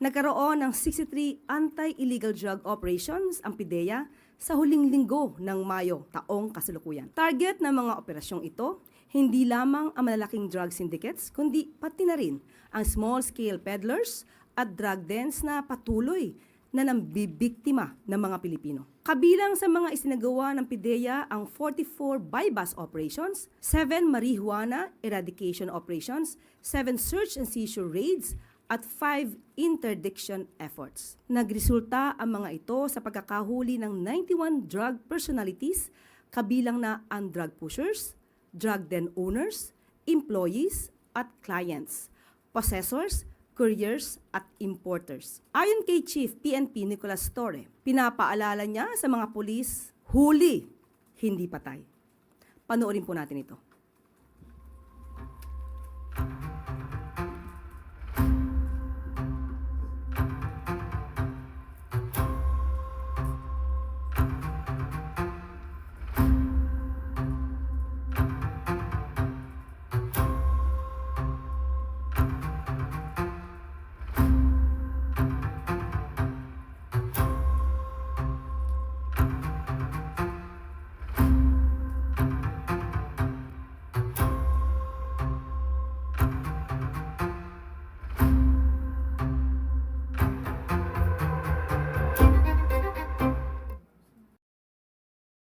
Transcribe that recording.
Nagkaroon ng 63 anti-illegal drug operations ang PIDEA sa huling linggo ng Mayo taong kasalukuyan. Target ng mga operasyong ito, hindi lamang ang malalaking drug syndicates, kundi pati na rin ang small-scale peddlers at drug dens na patuloy na nambibiktima ng mga Pilipino. Kabilang sa mga isinagawa ng PIDEA ang 44 bypass operations, 7 marijuana eradication operations, 7 search and seizure raids, at 5 interdiction efforts. Nagresulta ang mga ito sa pagkakahuli ng 91 drug personalities, kabilang na ang drug pushers, drug den owners, employees at clients, possessors, couriers at importers. Ayon kay Chief PNP Nicolas Torre, pinapaalala niya sa mga pulis, huli, hindi patay. Panoorin po natin ito.